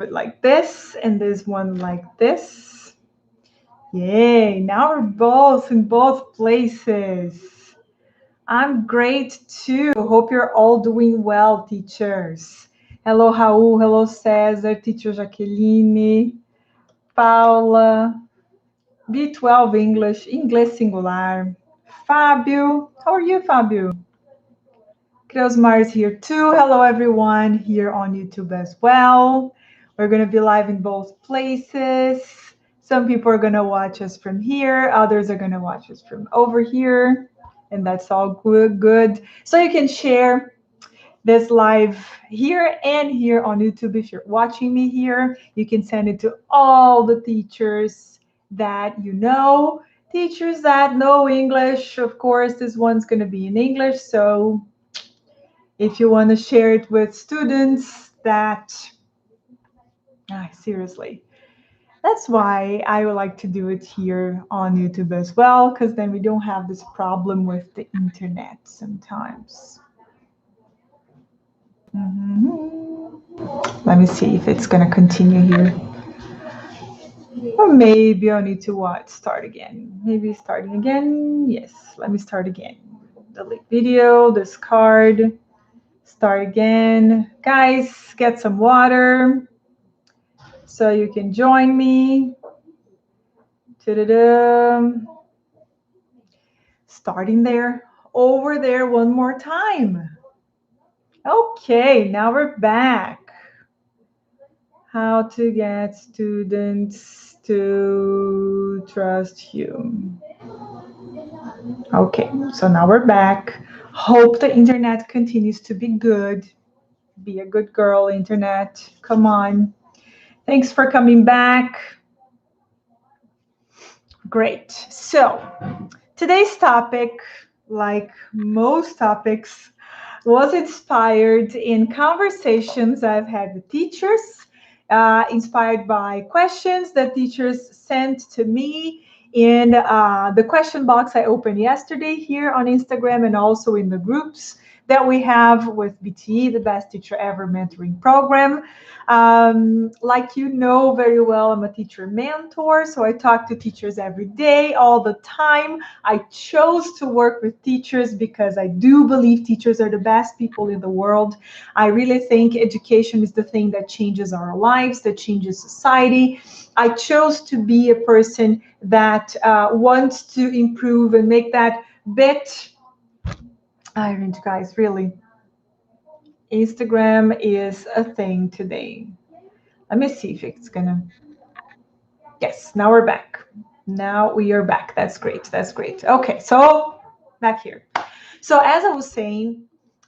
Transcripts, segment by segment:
Put like this, and this one like this. Yay, now we're both in both places. I'm great too. Hope you're all doing well, teachers. Hello, Raul. Hello, César. Teacher Jaqueline. Paula. B12 English. Inglês singular. Fábio. How are you, Fábio? Kreosmar is here too. Hello, everyone, here on YouTube as well. We're going to be live in both places. Some people are going to watch us from here. Others are going to watch us from over here. And that's all good. So you can share this live here and here on YouTube. If you're watching me here, you can send it to all the teachers that you know. Teachers that know English, of course, this one's going to be in English. So if you want to share it with students that, seriously, that's why I would like to do it here on YouTube as well, because then we don't have this problem with the internet sometimes. Let me see if it's going to continue here. Or maybe I need to what? Start again. Maybe starting again. Yes, let me start again. Delete video, discard. Start again. Guys, get some water so you can join me. Ta-da-da. Starting there, over there one more time. Okay, now we're back. How to get students to trust you. Okay, so now we're back. Hope the internet continues to be good. Be a good girl, internet. Come on. Thanks for coming back. Great. So today's topic, like most topics, was inspired in conversations I've had with teachers, inspired by questions that teachers sent to me in the question box I opened yesterday here on Instagram, and also in the groups that we have with BTE, the Best Teacher Ever Mentoring Program. Like you know very well, I'm a teacher mentor, so I talk to teachers every day, all the time. I chose to work with teachers because I do believe teachers are the best people in the world. I really think education is the thing that changes our lives, that changes society. I chose to be a person that wants to improve and make that bit. Iron, guys, really. Instagram is a thing today. Let me see if it's gonna. Yes, now we're back. Now we are back. That's great. That's great. Okay, so back here. So as I was saying,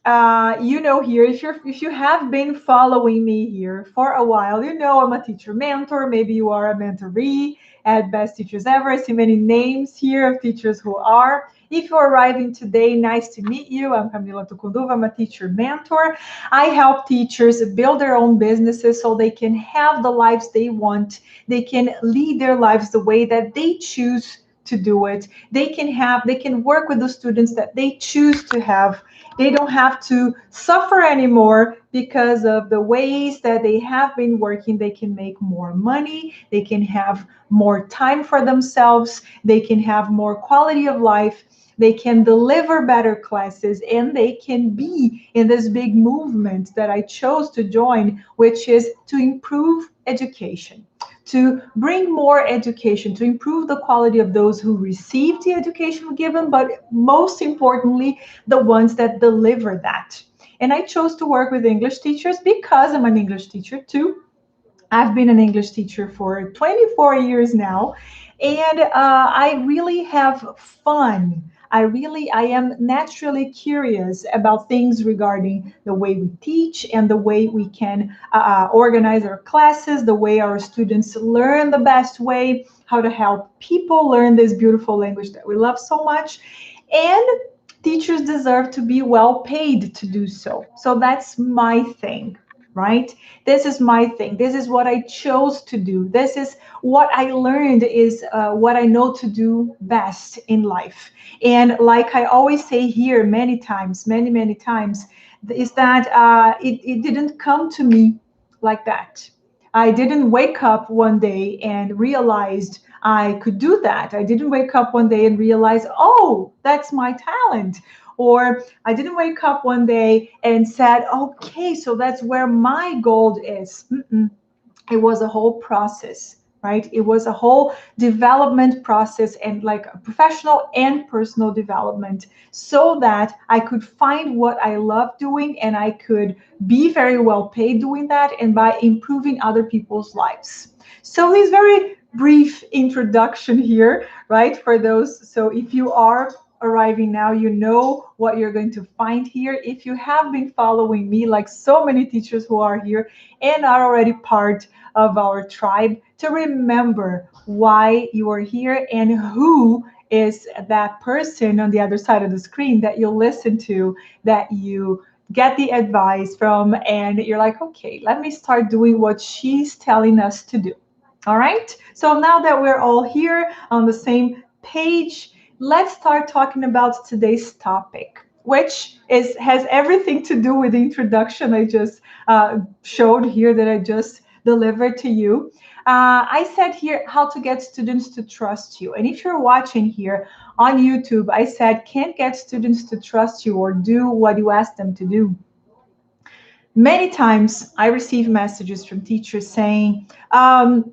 you know, here, if you have been following me here for a while, you know I'm a teacher mentor. Maybe you are a mentoree at Best Teachers Ever. I see many names here of teachers who are. If you're arriving today, nice to meet you. I'm Camila Tucunduva. I'm a teacher mentor. I help teachers build their own businesses so they can have the lives they want. They can lead their lives the way that they choose to do it. They can work with the students that they choose to have. They don't have to suffer anymore because of the ways that they have been working. They can make more money. They can have more time for themselves. They can have more quality of life. They can deliver better classes, and they can be in this big movement that I chose to join, which is to improve education, to bring more education, to improve the quality of those who receive the education given, but most importantly, the ones that deliver that. And I chose to work with English teachers because I'm an English teacher too. I've been an English teacher for 24 years now, and I really have fun. I am naturally curious about things regarding the way we teach and the way we can organize our classes, the way our students learn the best way, how to help people learn this beautiful language that we love so much. And teachers deserve to be well paid to do so. So that's my thing, right? This is my thing. This is what I chose to do. This is what I learned is what I know to do best in life. And like I always say here many times, many times, is that it didn't come to me like that. I didn't wake up one day and realized I could do that. I didn't wake up one day and realize, oh, that's my talent. Or I didn't wake up one day and said, okay, so that's where my gold is. It was a whole process, right? It was a whole development process, and like a professional and personal development, so that I could find what I love doing and I could be very well paid doing that, and by improving other people's lives. So this very brief introduction here, right? For those, so if you are arriving now, you know what you're going to find here. If you have been following me, like so many teachers who are here and are already part of our tribe, to remember why you are here and who is that person on the other side of the screen that you listen to, that you get the advice from, and you're like, okay, let me start doing what she's telling us to do. All right. So now that we're all here on the same page, let's start talking about today's topic, which has everything to do with the introduction I just showed here, that I just delivered to you. I said here how to get students to trust you. And if you're watching here on YouTube, I said can't get students to trust you or do what you ask them to do. Many times I receive messages from teachers saying, let's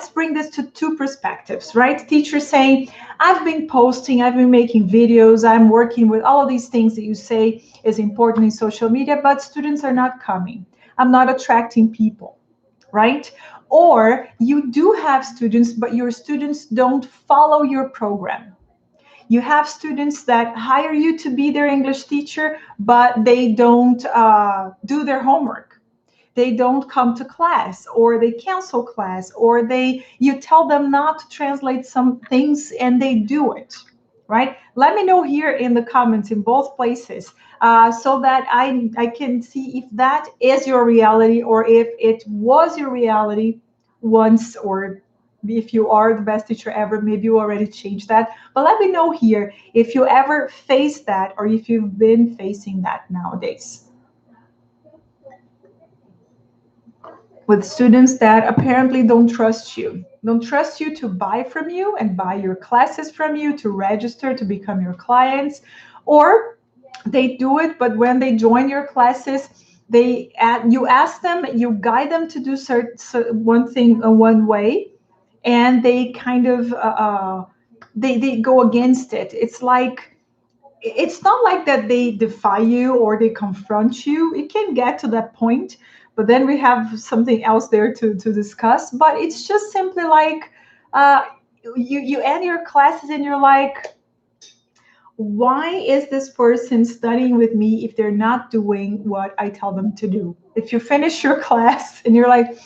bring this to two perspectives, right? Teachers saying, I've been posting, I've been making videos, I'm working with all of these things that you say is important in social media, but students are not coming. I'm not attracting people, right? Or you do have students, but your students don't follow your program. You have students that hire you to be their English teacher, but they don't do their homework. They don't come to class, or they cancel class, or you tell them not to translate some things and they do it, right? Let me know here in the comments in both places, so that I can see if that is your reality, or if it was your reality once, or if you are the best teacher ever, maybe you already changed that. But let me know here if you ever faced that, or if you've been facing that nowadays with students that apparently don't trust you to buy from you and buy your classes from you, to register, to become your clients. Or they do it, but when they join your classes, you ask them, you guide them to do one thing one way, and they kind of they go against it. It's not like that they defy you or they confront you. It can get to that point, but then we have something else there to discuss. But it's just simply like, uh, you end your classes and you're like, why is this person studying with me if they're not doing what I tell them to do? If you finish your class and you're like,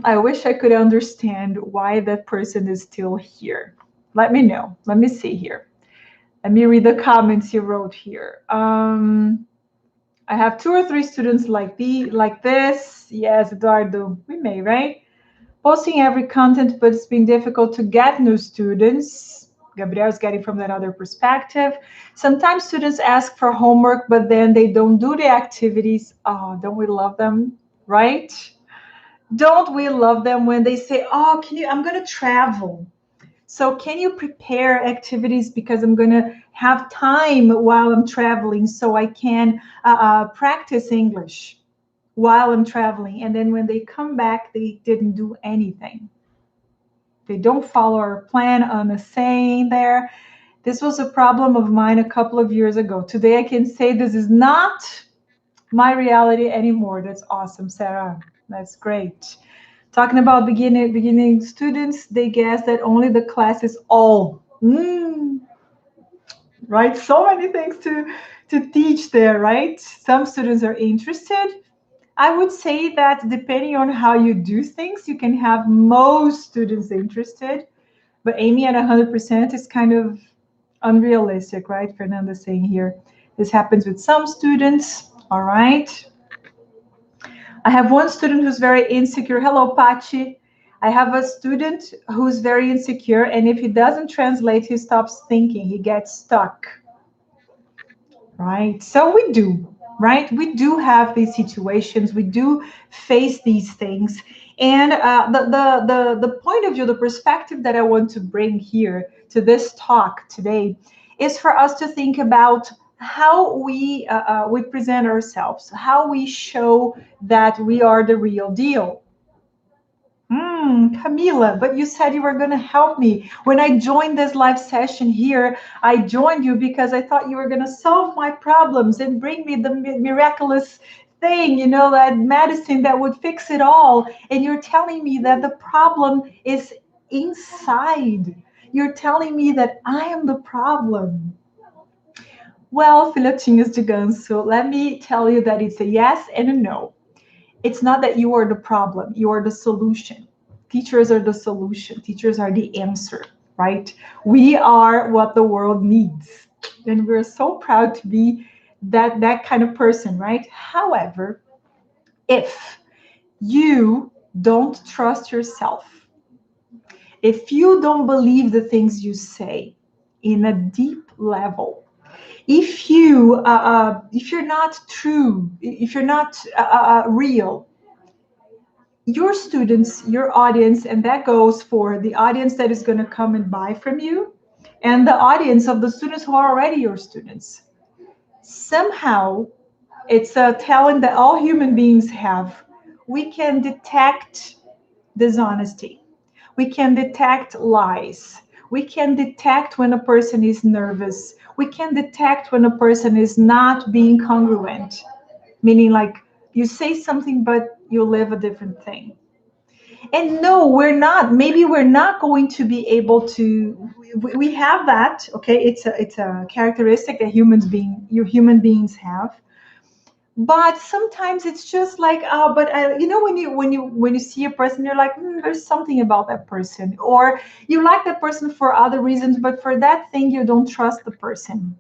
I wish I could understand why that person is still here. Let me know. Let me see here. Let me read the comments you wrote here. I have 2 or 3 students like this. Yes, Eduardo, we may, right? Posting every content, but it's been difficult to get new students. Gabriel's getting from that other perspective. Sometimes students ask for homework, but then they don't do the activities. Oh, don't we love them, right? Don't we love them when they say, oh, I'm going to travel. So can you prepare activities, because I'm going to have time while I'm traveling, so I can practice English while I'm traveling. And then when they come back, they didn't do anything. They don't follow our plan on the saying there. This was a problem of mine a couple of years ago. Today I can say this is not my reality anymore. That's awesome, Sarah. That's great. Talking about beginning students, they guess that only the class is all. Right? So many things to teach there, right? Some students are interested. I would say that depending on how you do things, you can have most students interested, but aiming at 100% is kind of unrealistic, right? Fernanda's saying here, this happens with some students. All right. I have one student who's very insecure. Hello, Pachi. I have a student who's very insecure, and if he doesn't translate, he stops thinking. He gets stuck. Right? So we do. right? We do have these situations. We do face these things. And the point of view, the perspective that I want to bring here to this talk today is for us to think about how we present ourselves, how we show that we are the real deal. Camila, but you said you were going to help me. When I joined this live session here, I joined you because I thought you were going to solve my problems and bring me the miraculous thing, that medicine that would fix it all. And you're telling me that the problem is inside. You're telling me that I am the problem. Well, filhotinhos de ganso, let me tell you that it's a yes and a no. It's not that you are the problem, you are the solution. Teachers are the solution, teachers are the answer, right? We are what the world needs. And we're so proud to be that kind of person, right? However, if you don't trust yourself, if you don't believe the things you say in a deep level, if you're not true, if you're not real, your students, your audience, and that goes for the audience that is going to come and buy from you, and the audience of the students who are already your students. Somehow, it's a talent that all human beings have. We can detect dishonesty. We can detect lies. We can detect when a person is nervous. We can detect when a person is not being congruent, meaning like you say something, but you live a different thing. And no, we're not. Maybe we're not going to be able to. We have that. Okay, it's a characteristic that human beings have. But sometimes it's just like, but when you see a person, you're like, there's something about that person, or you like that person for other reasons, but for that thing you don't trust the person.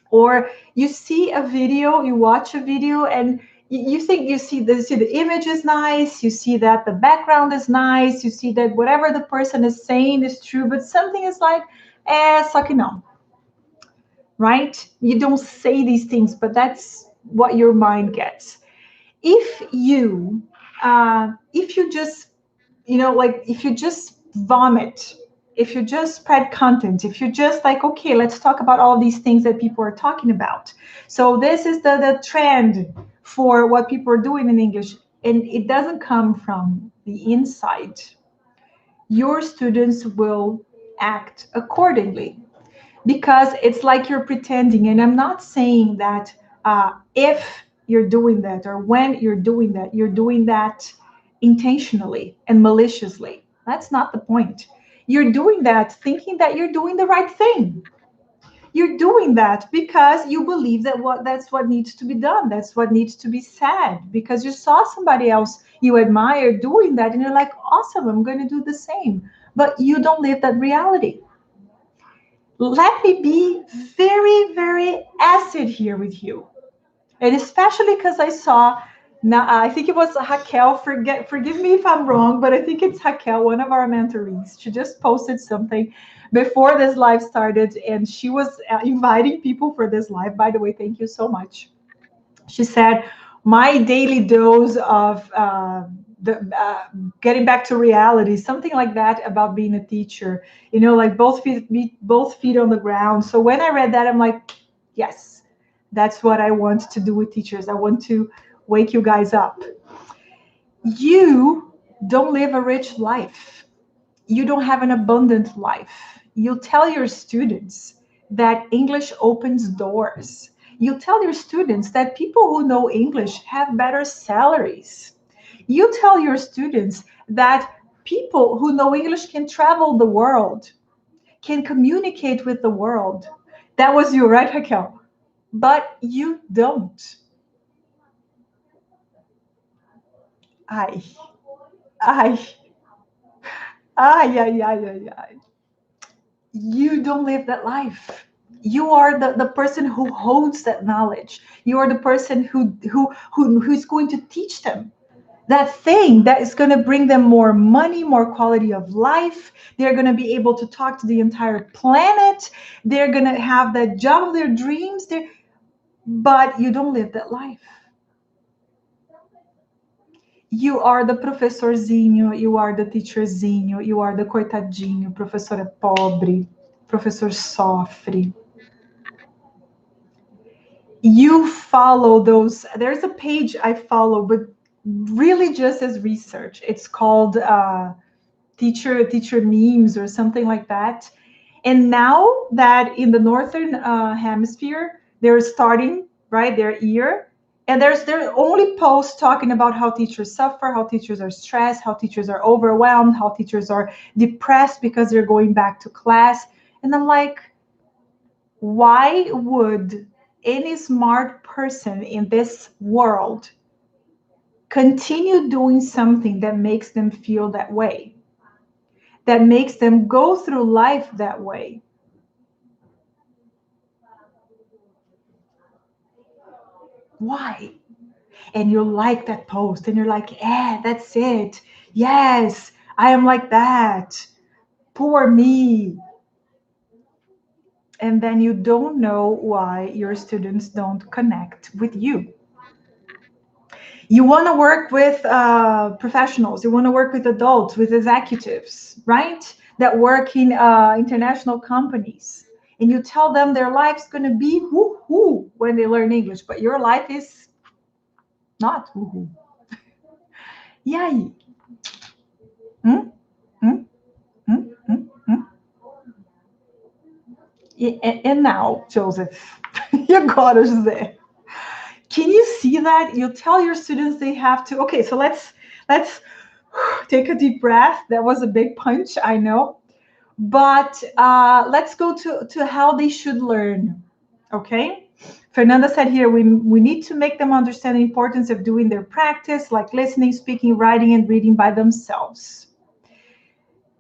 Or you see a video, you watch a video, and you think you see the image is nice, you see that the background is nice, you see that whatever the person is saying is true, but something is like, só que não, right? You don't say these things, but that's what your mind gets. If you just like if you just vomit, if you just spread content, if you just like, okay, let's talk about all these things that people are talking about. So this is the trend for what people are doing in English, and it doesn't come from the inside. Your students will act accordingly, because it's like you're pretending. And I'm not saying that if you're doing that or when you're doing that intentionally and maliciously. That's not the point. You're doing that thinking that you're doing the right thing. You're doing that because you believe that's what needs to be done. That's what needs to be said, because you saw somebody else you admire doing that and you're like, awesome, I'm going to do the same. But you don't live that reality. Let me be very, very acid here with you. And especially because I saw, now I think it was Raquel, forgive me if I'm wrong, but I think it's Raquel, one of our mentorees. She just posted something before this live started, and she was inviting people for this live. By the way, thank you so much. She said, my daily dose of getting back to reality, something like that, about being a teacher, like both feet on the ground. So when I read that, I'm like, yes, that's what I want to do with teachers. I want to wake you guys up. You don't live a rich life. You don't have an abundant life. You tell your students that English opens doors. You tell your students that people who know English have better salaries. You tell your students that people who know English can travel the world, can communicate with the world. That was you, right, Raquel? But you don't. Ay, ay, ay, ay, ay, ay, ay. You don't live that life. You are the person who holds that knowledge. You are the person who's going to teach them that thing that is going to bring them more money, more quality of life. They're going to be able to talk to the entire planet. They're going to have that job of their dreams. but you don't live that life. You are the professorzinho, you are the teacherzinho, you are the coitadinho, professor é pobre, professor sofre. You follow those. There's a page I follow, but really just as research. It's called teacher memes or something like that. And now that in the northern hemisphere, they're starting right their year, and there only posts talking about how teachers suffer, how teachers are stressed, how teachers are overwhelmed, how teachers are depressed because they're going back to class. And I'm like, why would any smart person in this world continue doing something that makes them feel that way, that makes them go through life that way? Why? And you like that post and you're like, yeah, that's it. Yes, I am like that. Poor me. And then you don't know why your students don't connect with you. You want to work with professionals, you want to work with adults, with executives, right? That work in international companies. And you tell them their life's going to be woo-hoo when they learn English, but your life is not woo-hoo. Yay. Hmm? Hmm? Hmm? Hmm? Hmm? And now, Joseph, you got us there. Can you see that? You tell your students they have to. Okay, so let's take a deep breath. That was a big punch, I know, but let's go to how they should learn. Okay. Fernanda said here we need to make them understand the importance of doing their practice, like listening, speaking, writing, and reading by themselves.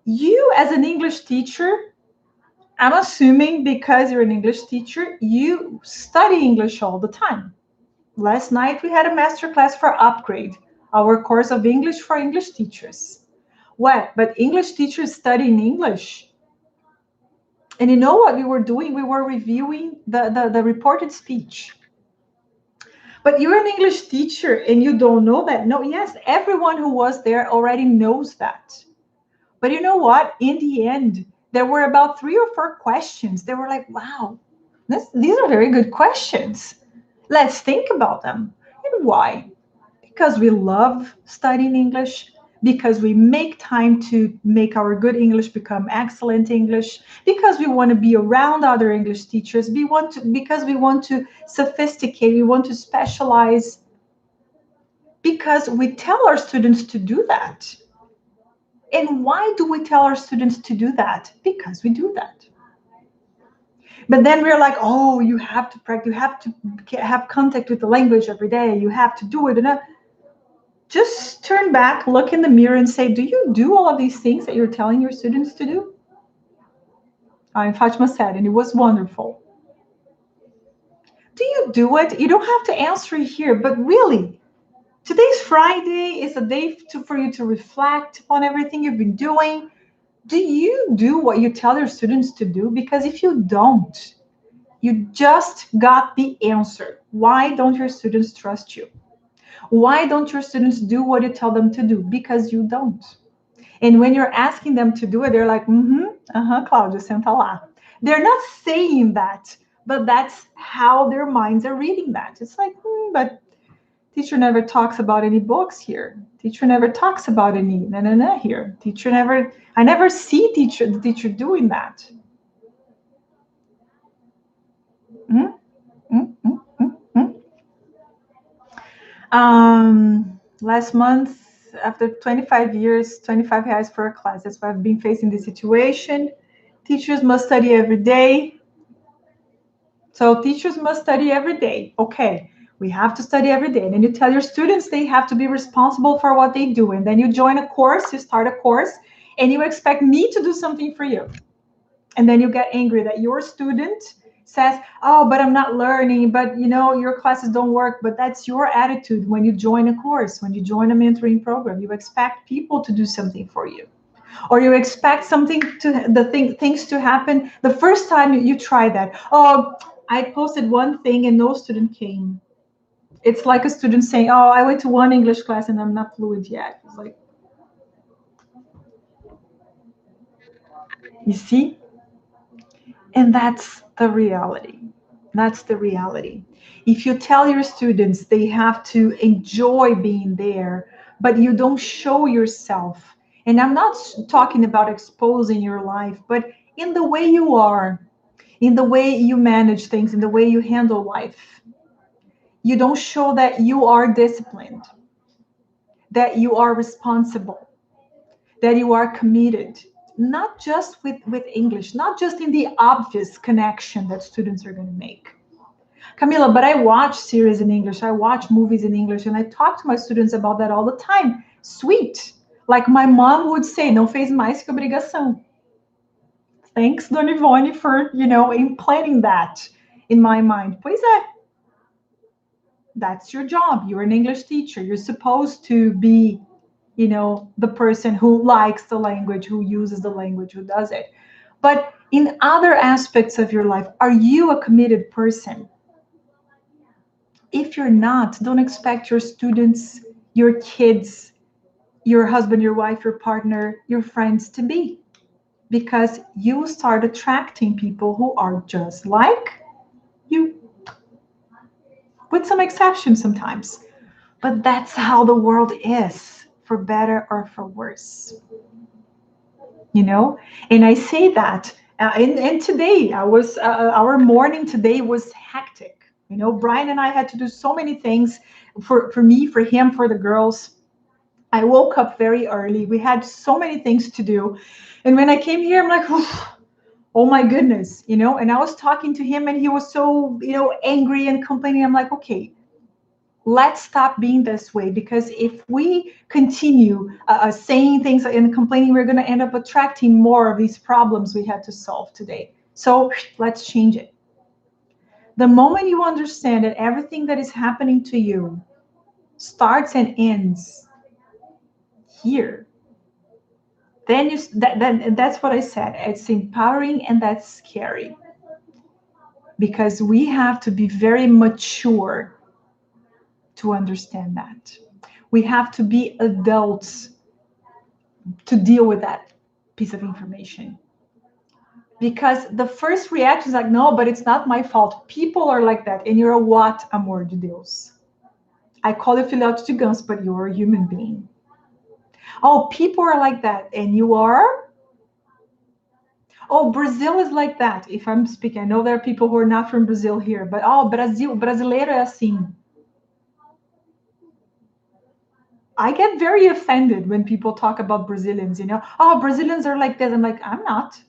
You, as an English teacher, I'm assuming because you're an English teacher, you study English all the time. Last night we had a masterclass for Upgrade, our course of English for English teachers. What? But English teachers studying English. And you know what we were doing? We were reviewing the reported speech. But you're an English teacher and you don't know that. No, yes, everyone who was there already knows that. But you know what? In the end, there were about 3 or 4 questions. They were like, wow, these are very good questions. Let's think about them. And why? Because we love studying English, because we make time to make our good English become excellent English, because we want to be around other English teachers, because we want to sophisticate, we want to specialize, because we tell our students to do that. And why do we tell our students to do that? Because we do that. But then we're like, oh, you have to practice, you have to have contact with the language every day, you have to do it. And just turn back, look in the mirror and say, do you do all of these things that you're telling your students to do? And Fatima said, and it was wonderful. Do you do it? You don't have to answer here, but really, today's Friday is a day for you to reflect on everything you've been doing. Do you do what you tell your students to do? Because if you don't, you just got the answer. Why don't your students trust you? Why don't your students do what you tell them to do? Because you don't. And when you're asking them to do it, they're like, Cláudia, senta lá. They're not saying that, but that's how their minds are reading that. It's like, but teacher never talks about any books here. Teacher never talks about any na here. I never see the teacher doing that. Mm, mm, mm, mm, Last month, after 25 years, 25 reais for a class. That's why I've been facing this situation. Teachers must study every day. So teachers must study every day. Okay, we have to study every day. And then you tell your students they have to be responsible for what they do. And then you join a course, you start a course, and you expect me to do something for you. And then you get angry that your student says, oh, but I'm not learning, but your classes don't work. But that's your attitude when you join a course, when you join a mentoring program. You expect people to do something for you, or you expect things to happen the first time you try that. Oh, I posted one thing and no student came. It's like a student saying, "Oh, I went to one English class and I'm not fluent yet." It's like, you see? And that's the reality. That's the reality. If you tell your students they have to enjoy being there, but you don't show yourself, and I'm not talking about exposing your life, but in the way you are, in the way you manage things, in the way you handle life, you don't show that you are disciplined, that you are responsible, that you are committed, not just with English, not just in the obvious connection that students are going to make. Camila, but I watch series in English, I watch movies in English, and I talk to my students about that all the time. Sweet. Like my mom would say, não fez mais que obrigação. Thanks, Dona Ivone, for, implanting that in my mind. Pois é. That's your job. You're an English teacher. You're supposed to be, the person who likes the language, who uses the language, who does it. But in other aspects of your life, are you a committed person? If you're not, don't expect your students, your kids, your husband, your wife, your partner, your friends to be. Because you start attracting people who are just like you, with some exceptions sometimes. But that's how the world is, for better or for worse. And I say that, and today our morning today was hectic. Brian and I had to do so many things for me, for him, for the girls. I woke up very early. We had so many things to do. And when I came here, I'm like, oh my goodness, and I was talking to him and he was so, angry and complaining. I'm like, okay, let's stop being this way, because if we continue saying things and complaining, we're going to end up attracting more of these problems we had to solve today. So let's change it. The moment you understand that everything that is happening to you starts and ends here, then that's what I said. It's empowering and that's scary, because we have to be very mature to understand that. We have to be adults to deal with that piece of information. Because the first reaction is like, no, but it's not my fault. People are like that. And you're a what, amor de Deus? I call you filhote de ganso, but you're a human being. Oh, people are like that. And you are? Oh, Brazil is like that. If I'm speaking, I know there are people who are not from Brazil here, but brasileiro é assim. I get very offended when people talk about Brazilians, Oh, Brazilians are like this. I'm like, I'm not.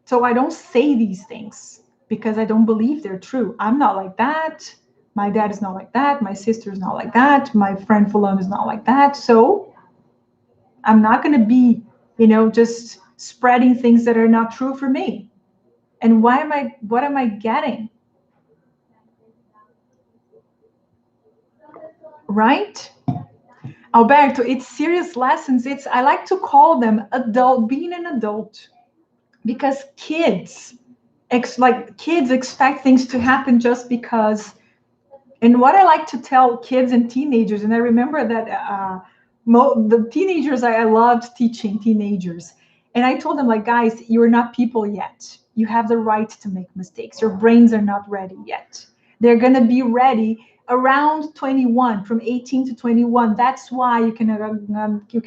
So I don't say these things because I don't believe they're true. I'm not like that. My dad is not like that. My sister is not like that. My friend Fulano is not like that. So I'm not going to be, just spreading things that are not true for me. And what am I getting? Right? Alberto, it's serious lessons. I like to call them being an adult, because kids expect things to happen just because. And what I like to tell kids and teenagers, and I remember that the teenagers, I loved teaching teenagers. And I told them, like, guys, you're not people yet. You have the right to make mistakes. Your brains are not ready yet. They're going to be ready around 21, from 18 to 21. That's why you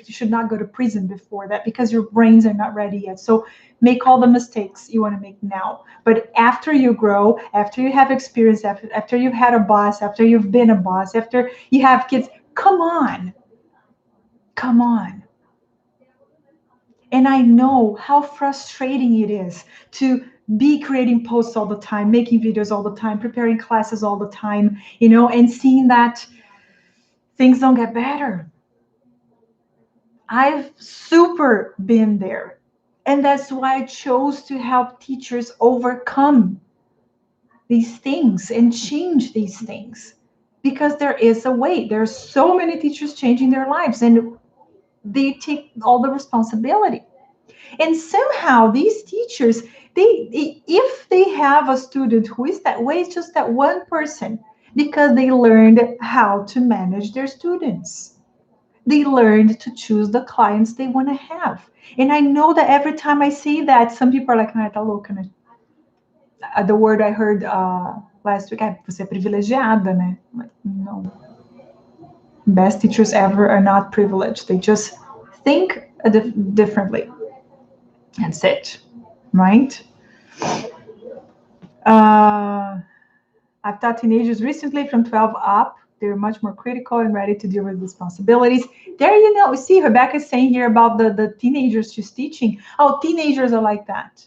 should not go to prison before that, because your brains are not ready yet. So make all the mistakes you want to make now. But after you grow, after you have experience, after you've had a boss, after you've been a boss, after you have kids, come on. Come on. And I know how frustrating it is to be creating posts all the time, making videos all the time, preparing classes all the time, and seeing that things don't get better. I've super been there. And that's why I chose to help teachers overcome these things and change these things. Because there is a way. There are so many teachers changing their lives, and they take all the responsibility. And somehow these teachers, If they have a student who is that way, it's just that one person, because they learned how to manage their students. They learned to choose the clients they want to have. And I know that every time I say that, some people are like, ah, tá louca, né? The word I heard last week, você é privilegiada, né? No. Best teachers ever are not privileged. They just think differently. That's it, right? I've taught teenagers recently from 12 up. They're much more critical and ready to deal with responsibilities. There, you see, Rebecca is saying here about the teenagers she's teaching. Oh, teenagers are like that.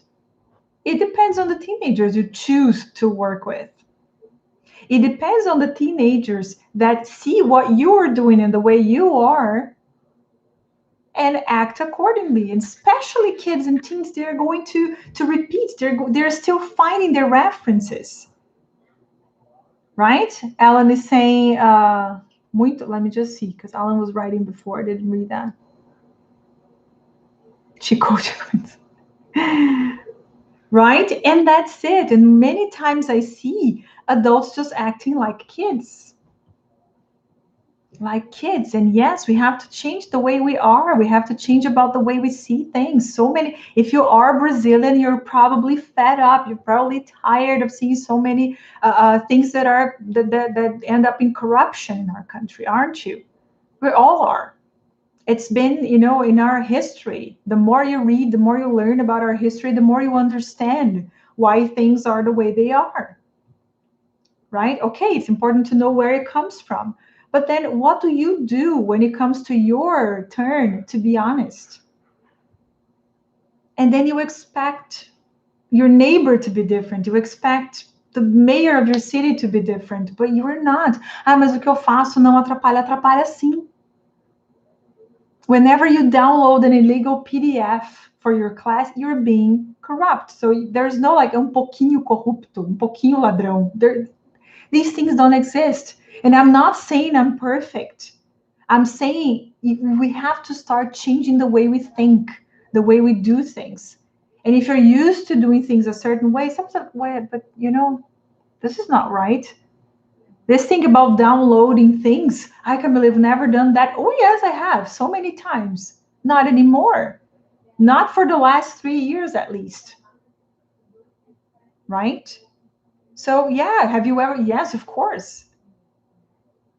It depends on the teenagers you choose to work with. It depends on the teenagers that see what you are doing and the way you are and act accordingly. And especially kids and teens, they're going to repeat. They're still finding their references. Right? Alan is saying, muito, let me just see, because Alan was writing before, I didn't read that. She coached. Right? And that's it. And many times I see adults just acting like kids. Like kids. And yes, we have to change the way we are. We have to change about the way we see things. So many, if you are Brazilian, you're probably fed up. You're probably tired of seeing so many things that end up in corruption in our country, aren't you? We all are. It's been, in our history. The more you read, the more you learn about our history, the more you understand why things are the way they are. Right? Okay, it's important to know where it comes from. But then what do you do when it comes to your turn to be honest? And then you expect your neighbor to be different. You expect the mayor of your city to be different, but you're not. Ah, mas o que eu faço não atrapalha, atrapalha sim. Whenever you download an illegal PDF for your class, you're being corrupt. So there's no like pouquinho corrupto, pouquinho ladrão. These things don't exist. And I'm not saying I'm perfect. I'm saying we have to start changing the way we think, the way we do things. And if you're used to doing things a certain way, sometimes, but this is not right. This thing about downloading things, I can't believe I've never done that. Oh, yes, I have so many times. Not anymore. Not for the last 3 years, at least. Right? So, yeah, have you ever? Yes, of course.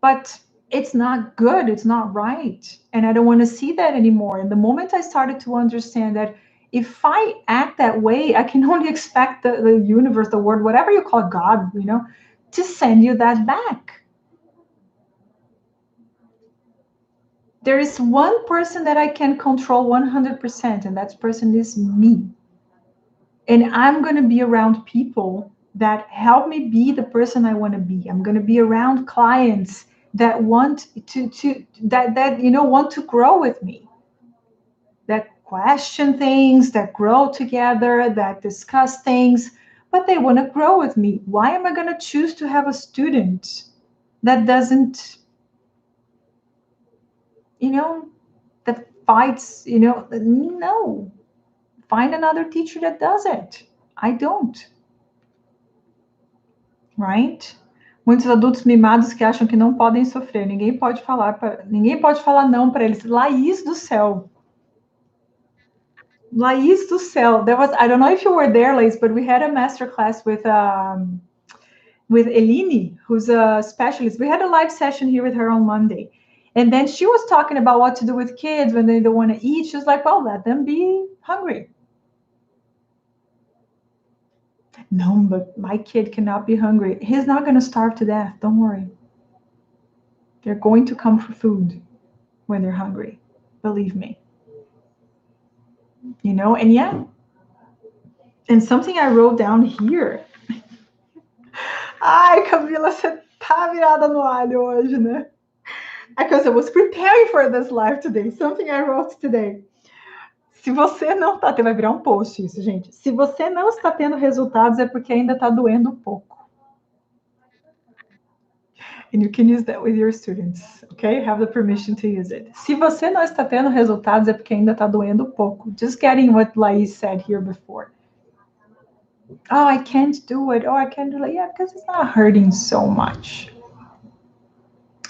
But it's not good. It's not right. And I don't want to see that anymore. And the moment I started to understand that if I act that way, I can only expect the universe, the world, whatever you call God, to send you that back. There is one person that I can control 100%, and that person is me. And I'm going to be around people that help me be the person I want to be. I'm going to be around clients that want want to grow with me, that question things, that grow together, that discuss things, but they want to grow with me. Why am I going to choose to have a student that doesn't, that fights, no. Find another teacher that does it. I don't. Right? Muitos adultos mimados que acham que não podem sofrer. Ninguém pode falar não para eles. Laís do céu. Laís do céu. I don't know if you were there, Laís, but we had a master class with Eline, who's a specialist. We had a live session here with her on Monday. And then she was talking about what to do with kids when they don't want to eat. She was like, well, let them be hungry. No, but my kid cannot be hungry. He's not going to starve to death. Don't worry. They're going to come for food when they're hungry. Believe me. And yeah. And something I wrote down here. Ai, Camila, você tá virada no alho hoje, né? Because I was preparing for this live today. Something I wrote today. Se você não tá, vai virar um post isso, gente. Se você não está tendo resultados, é porque ainda está doendo um pouco. And you can use that with your students, okay? You have the permission to use it. Se você não está tendo resultados, é porque ainda está doendo um pouco. Just getting what Laís said here before. Oh, I can't do it. Oh, I can't do it. Yeah, because it's not hurting so much.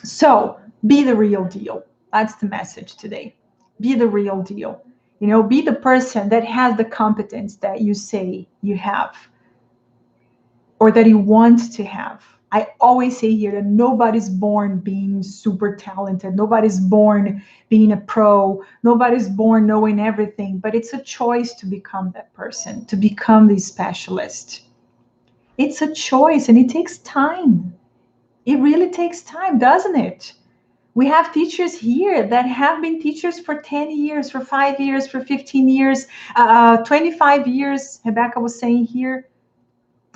So be the real deal. That's the message today. Be the real deal. Be the person that has the competence that you say you have or that you want to have. I always say here that nobody's born being super talented. Nobody's born being a pro. Nobody's born knowing everything, but it's a choice to become that person, to become the specialist. It's a choice and it takes time. It really takes time, doesn't it? We have teachers here that have been teachers for 10 years, for 5 years, for 15 years, 25 years. Rebecca was saying here,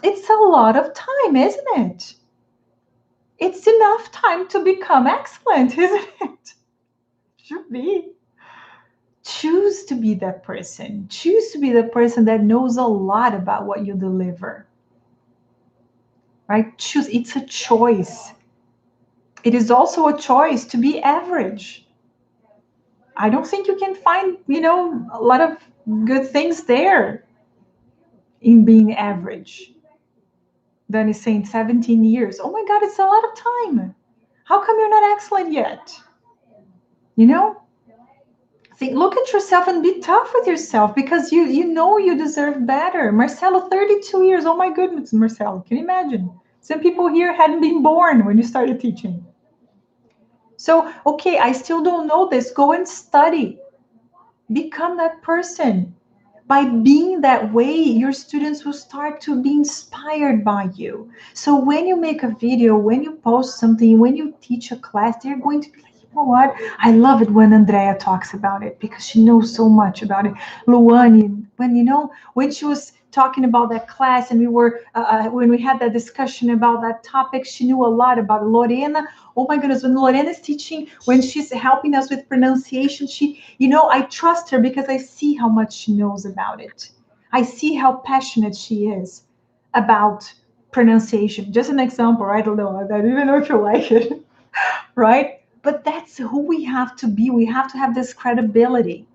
it's a lot of time, isn't it? It's enough time to become excellent, isn't it? Should be. Choose to be that person. Choose to be the person that knows a lot about what you deliver. Right? Choose. It's a choice. It is also a choice to be average. I don't think you can find, a lot of good things there in being average. Then is saying 17 years. Oh my God, it's a lot of time. How come you're not excellent yet? You know, think, look at yourself and be tough with yourself because you know you deserve better. Marcelo, 32 years. Oh my goodness, Marcelo, can you imagine? Some people here hadn't been born when you started teaching. So, okay, I still don't know this. Go and study. Become that person. By being that way, your students will start to be inspired by you. So when you make a video, when you post something, when you teach a class, they're going to be like, you know what? I love it when Andrea talks about it because she knows so much about it. Luane, when she was talking about that class and when we had that discussion about that topic, she knew a lot about it. Lorena, oh my goodness, when Lorena is teaching, when she's helping us with pronunciation, I trust her because I see how much she knows about it. I see how passionate she is about pronunciation. Just an example, right? I don't even know if you like it, right? But that's who we have to be. We have to have this credibility.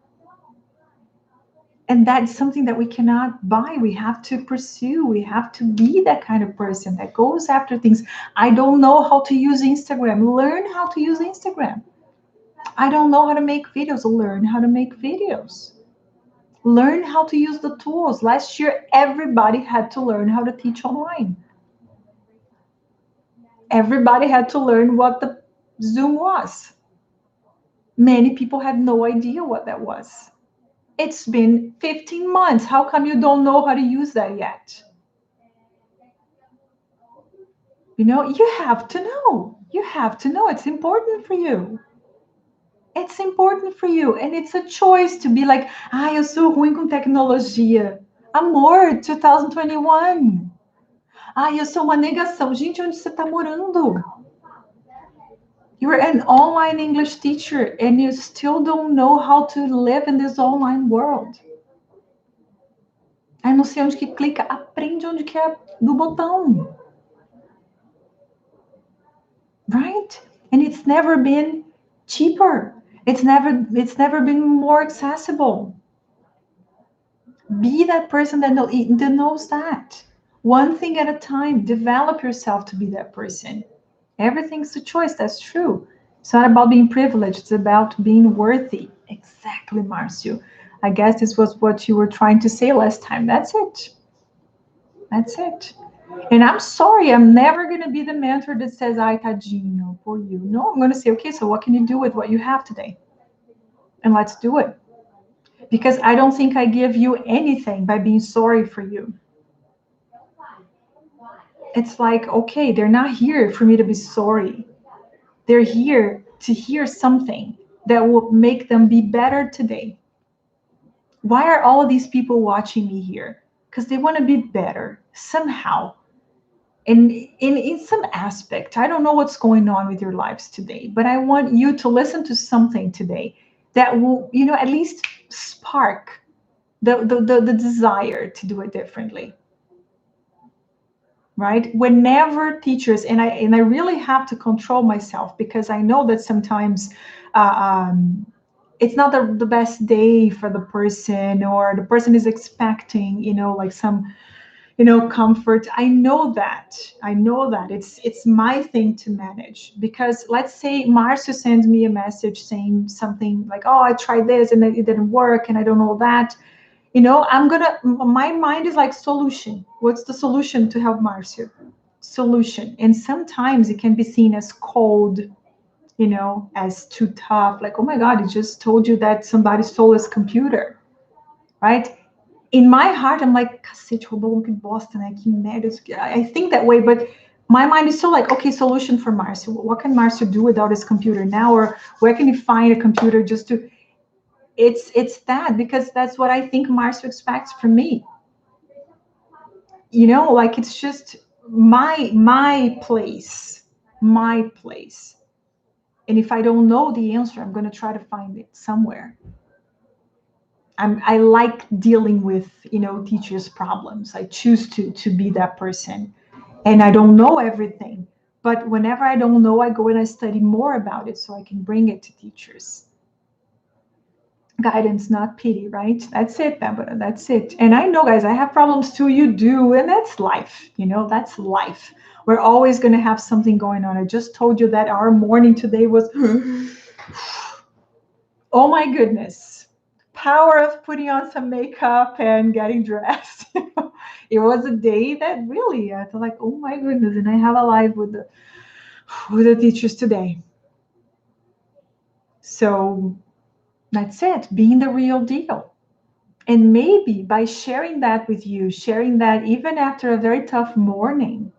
And that's something that we cannot buy. We have to pursue. We have to be that kind of person that goes after things. I don't know how to use Instagram. Learn how to use Instagram. I don't know how to make videos. Learn how to make videos. Learn how to use the tools. Last year, everybody had to learn how to teach online. Everybody had to learn what the Zoom was. Many people had no idea what that was. It's been 15 months. How come you don't know how to use that yet? You have to know. You have to know. It's important for you. It's important for you. And it's a choice to be like, eu sou ruim com tecnologia. Amor, 2021. Eu sou uma negação. Gente, onde você está morando? You're an online English teacher and you still don't know how to live in this online world. Não sei onde que clica. Aprende onde que é do botão. Right? And it's never been cheaper. It's never been more accessible. Be that person that knows that. One thing at a time. Develop yourself to be that person. Everything's a choice. That's true. It's not about being privileged. It's about being worthy. Exactly, Marcio. I guess this was what you were trying to say last time. That's it. That's it. And I'm sorry, I'm never going to be the mentor that says, ai, tadinho, for you. No, I'm going to say, okay, so what can you do with what you have today? And let's do it. Because I don't think I give you anything by being sorry for you. It's like, okay, they're not here for me to be sorry. They're here to hear something that will make them be better today. Why are all of these people watching me here? Because they want to be better somehow. And in some aspect, I don't know what's going on with your lives today, but I want you to listen to something today that will, at least spark the desire to do it differently. Right? Whenever teachers, and I really have to control myself because I know that sometimes it's not the best day for the person, or the person is expecting, like some comfort. I know that. It's my thing to manage, because let's say Marcio sends me a message saying something like, oh, I tried this and it didn't work and I don't know that. My mind is like, solution. What's the solution to help Marcio? Solution. And sometimes it can be seen as cold, as too tough. Like, oh my God, he just told you that somebody stole his computer, right? In my heart, I'm like, cacete, roubou, que bosta, né? Que merda. I think that way, but my mind is still like, okay, solution for Marcio. What can Marcio do without his computer now? Or where can he find a computer just to... It's that, because that's what I think Marcio expects from me. Like, it's just my place, my place. And if I don't know the answer, I'm going to try to find it somewhere. I like dealing with, teachers' problems. I choose to be that person. And I don't know everything. But whenever I don't know, I go and I study more about it so I can bring it to teachers. Guidance, not pity, right? That's it, Barbara. That's it. And I know, guys, I have problems too. You do. And that's life. That's life. We're always going to have something going on. I just told you that our morning today was, oh my goodness, power of putting on some makeup and getting dressed. It was a day that really, I felt like, oh my goodness. And I have a live with the teachers today. So that's it, being the real deal. And maybe by sharing that with you, sharing that even after a very tough morning,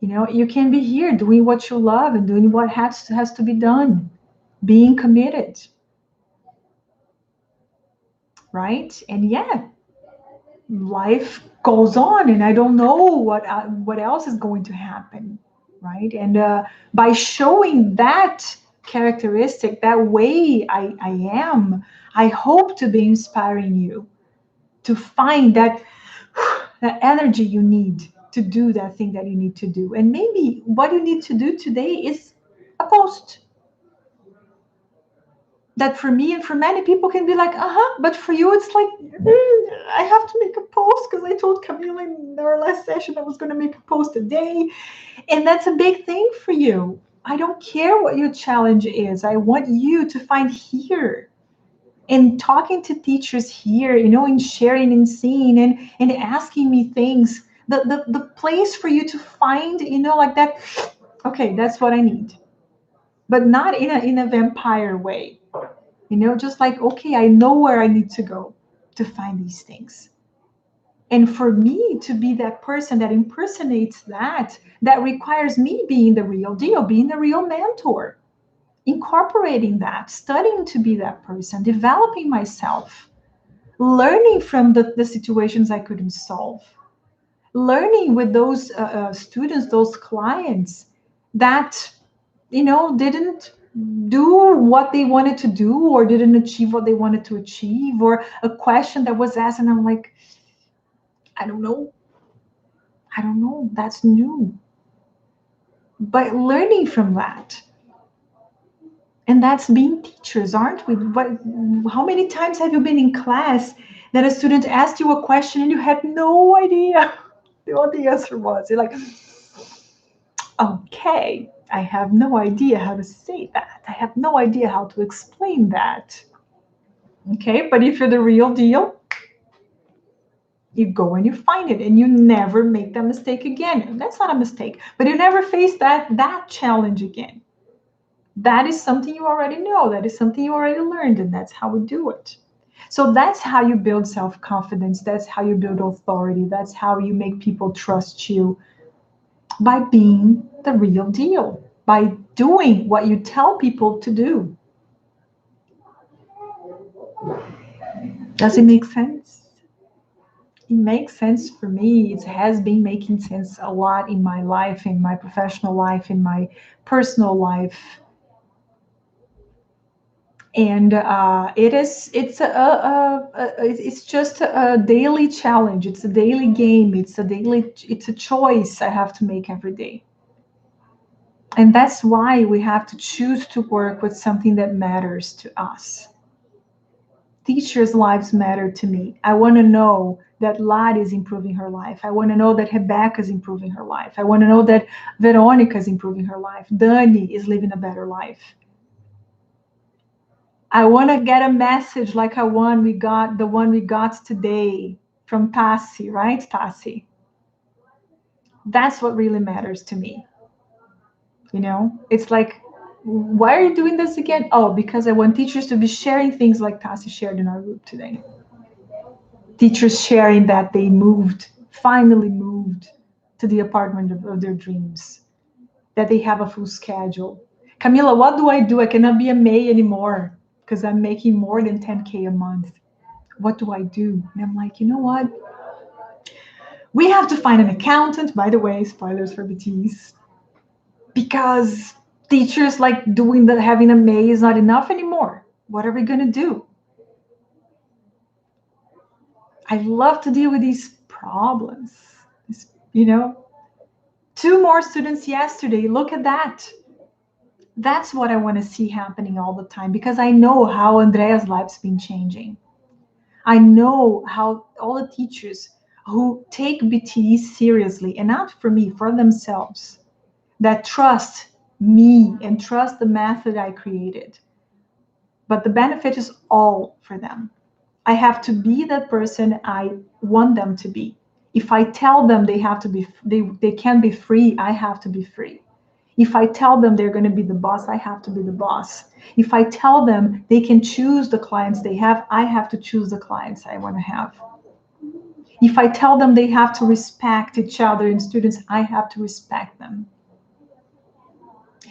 you can be here doing what you love and doing what has to be done, being committed. Right? And yeah, life goes on, and I don't know what else is going to happen. Right? And by showing that characteristic, that way I am, I hope to be inspiring you to find that energy you need to do that thing that you need to do. And maybe what you need to do today is a post. That for me and for many people can be like, but for you it's like, I have to make a post because I told Camila in our last session I was going to make a post a day. And that's a big thing for you. I don't care what your challenge is. I want you to find here, and talking to teachers here, and sharing and seeing and asking me things, the place for you to find, like that, okay, that's what I need. But not in a vampire way, just like, okay, I know where I need to go to find these things. And for me to be that person that impersonates that requires me being the real deal, being the real mentor, incorporating that, studying to be that person, developing myself, learning from the situations I couldn't solve, learning with those students, those clients that, didn't do what they wanted to do or didn't achieve what they wanted to achieve, or a question that was asked and I'm like, I don't know, that's new. But learning from that. And that's being teachers, aren't we? But how many times have you been in class that a student asked you a question and you had no idea what the answer was? You're like, okay, I have no idea how to say that. I have no idea how to explain that. Okay, but if you're the real deal, you go and you find it and you never make that mistake again. And that's not a mistake, but you never face that challenge again. That is something you already know. That is something you already learned, and that's how we do it. So that's how you build self-confidence. That's how you build authority. That's how you make people trust you, by being the real deal, by doing what you tell people to do. Does it make sense? It makes sense for me. It has been making sense a lot in my life, in my professional life, in my personal life. And it's just a daily challenge. It's a daily game. It's a choice I have to make every day. And that's why we have to choose to work with something that matters to us. teachers' lives matter to me. I want to know that Lari is improving her life. I want to know that Rebecca is improving her life. I want to know that Veronica is improving her life. Dani is living a better life. I want to get a message like the one we got today from Tassi, right, Tassi? That's what really matters to me. You know, it's like, why are you doing this again? Oh, because I want teachers to be sharing things like Tassi shared in our group today. Teachers sharing that they finally moved to the apartment of their dreams, that they have a full schedule. Camila, what do? I cannot be a May anymore because I'm making more than 10K a month. What do I do? And I'm like, you know what? We have to find an accountant, by the way, spoilers for BTs, because teachers like having a May is not enough anymore. What are we going to do? I love to deal with these problems. You know, 2 more students yesterday. Look at that. That's what I want to see happening all the time, because I know how Andrea's life's been changing. I know how all the teachers who take BTE seriously, and not for me, for themselves, that trust me and trust the method I created. But the benefit is all for them. I have to be that person I want them to be. If I tell them they have to be, they can be free, I have to be free. If I tell them they're going to be the boss, I have to be the boss. If I tell them they can choose the clients they have, I have to choose the clients I want to have. If I tell them they have to respect each other and students, I have to respect them.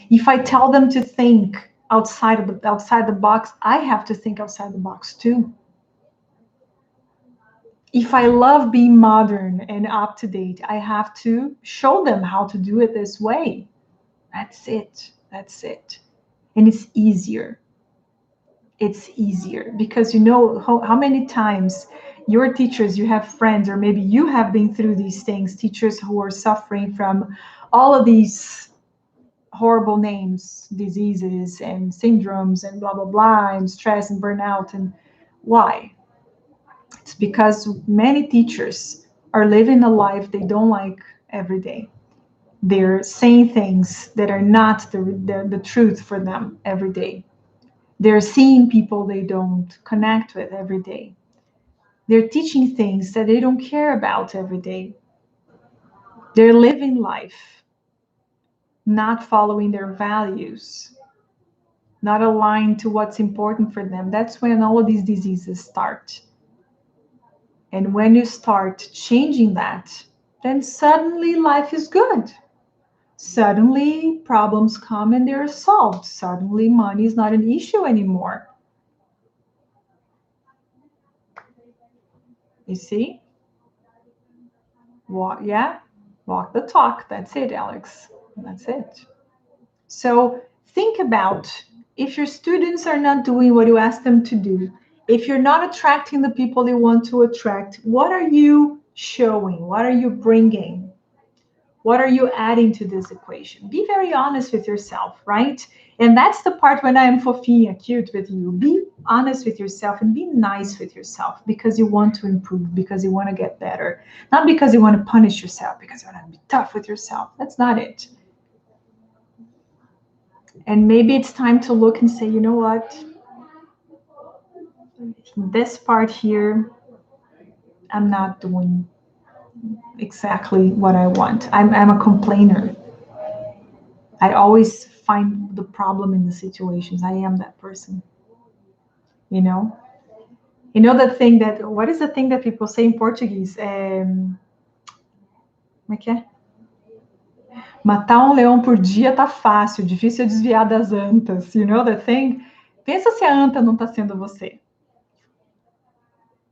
If I tell them to think outside the box, I have to think outside the box too. If I love being modern and up to date, I have to show them how to do it this way. That's it. That's it. And it's easier. It's easier because you know how many times your teachers, you have friends, or maybe you have been through these things, teachers who are suffering from all of these horrible names, diseases and syndromes and blah, blah, blah, and stress and burnout. And why? It's because many teachers are living a life they don't like every day. They're saying things that are not the truth for them every day. They're seeing people they don't connect with every day. They're teaching things that they don't care about every day. They're living life, not following their values, not aligned to what's important for them. That's when all of these diseases start. And when you start changing that, then suddenly life is good. Suddenly problems come and they're solved. Suddenly money is not an issue anymore. You see? Walk the talk. That's it, Alex. That's it. So think about, if your students are not doing what you ask them to do, if you're not attracting the people you want to attract, what are you showing? What are you bringing? What are you adding to this equation? Be very honest with yourself, right? And that's the part when I am fofinha, cute with you. Be honest with yourself and be nice with yourself, because you want to improve, because you want to get better. Not because you want to punish yourself, because you want to be tough with yourself. That's not it. And maybe it's time to look and say, you know what? This part here, I'm not doing exactly what I want. I'm a complainer. I always find the problem in the situations. I am that person. You know? You know what is the thing that people say in Portuguese? Como é que é? Matar um leão por dia tá fácil, difícil é desviar das antas. You know the thing? Pensa se a anta não tá sendo você.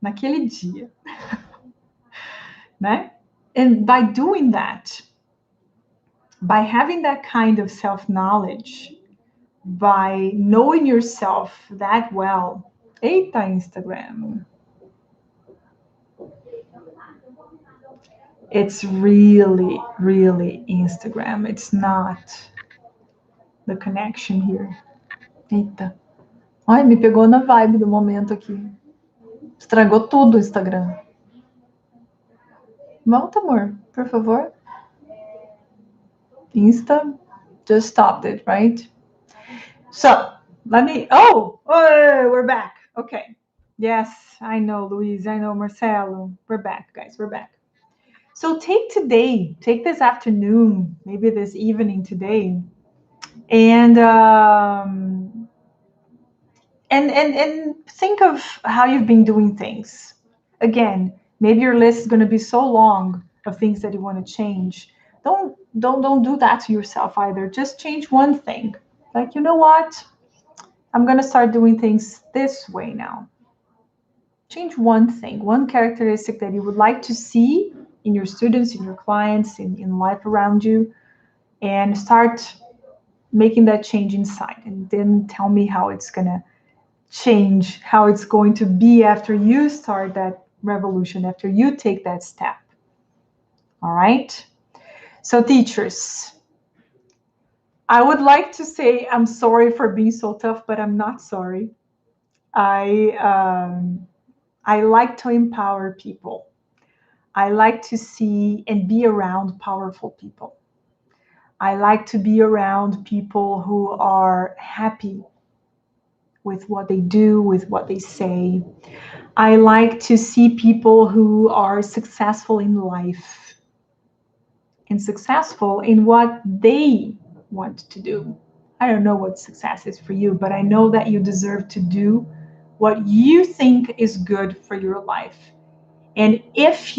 Naquele dia. Né? And by doing that, by having that kind of self-knowledge, by knowing yourself that well, eita, Instagram. It's really, really Instagram. It's not the connection here. Eita. Ai, me pegou na vibe do momento aqui. Estragou tudo o Instagram. Volta, amor, por favor. Insta just stopped it, right? So let me. Oh, we're back. Okay. Yes, I know, Luis. I know, Marcelo. We're back, guys. We're back. So take today, take this afternoon, maybe this evening today, and think of how you've been doing things. Again, maybe your list is going to be so long of things that you want to change. Don't do that to yourself either. Just change one thing. Like, you know what? I'm going to start doing things this way now. Change one thing, one characteristic that you would like to see in your students, in your clients, in life around you, and start making that change inside. And then tell me how it's going to change, how it's going to be after you start that revolution, after you take that step. All right? So teachers, I would like to say I'm sorry for being so tough, but I'm not sorry. I like to empower people. I like to see and be around powerful people. I like to be around people who are happy with what they do, with what they say. I like to see people who are successful in life and successful in what they want to do. I don't know what success is for you, but I know that you deserve to do what you think is good for your life. And if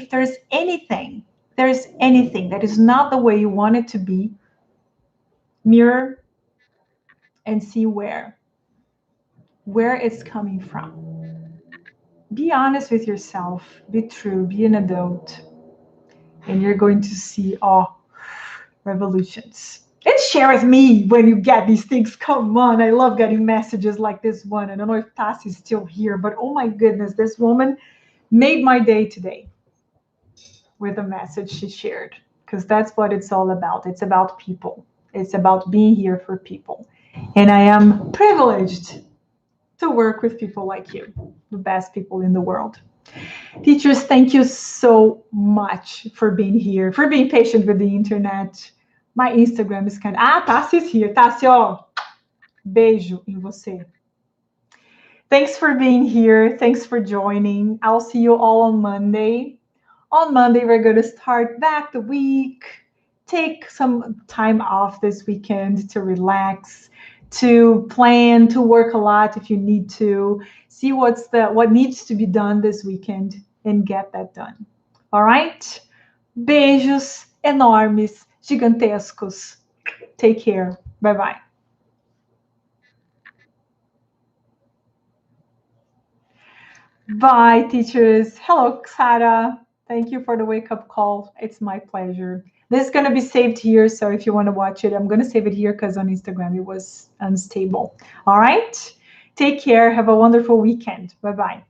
there's anything that is not the way you want it to be, mirror and see where it's coming from. Be honest with yourself, be true, be an adult, and you're going to see revolutions. And share with me when you get these things. Come on, I love getting messages like this one. I don't know if Tassi is still here, but oh my goodness, this woman made my day today with a message she shared, because that's what it's all about. It's about people. It's about being here for people. And I am privileged to work with people like you, the best people in the world. Teachers, thank you so much for being here, for being patient with the internet. My Instagram is kind of... Ah, Tassi is here. Tassi, ó, beijo em você. Thanks for being here. Thanks for joining. I'll see you all on Monday. On Monday, we're going to start back the week. Take some time off this weekend to relax, to plan, to work a lot if you need to. See what needs to be done this weekend and get that done. All right? Beijos enormes, gigantescos. Take care. Bye-bye. Bye, teachers. Hello, Sarah. Thank you for the wake-up call. It's my pleasure. This is going to be saved here, so if you want to watch it, I'm going to save it here because on Instagram it was unstable. All right? Take care. Have a wonderful weekend. Bye-bye.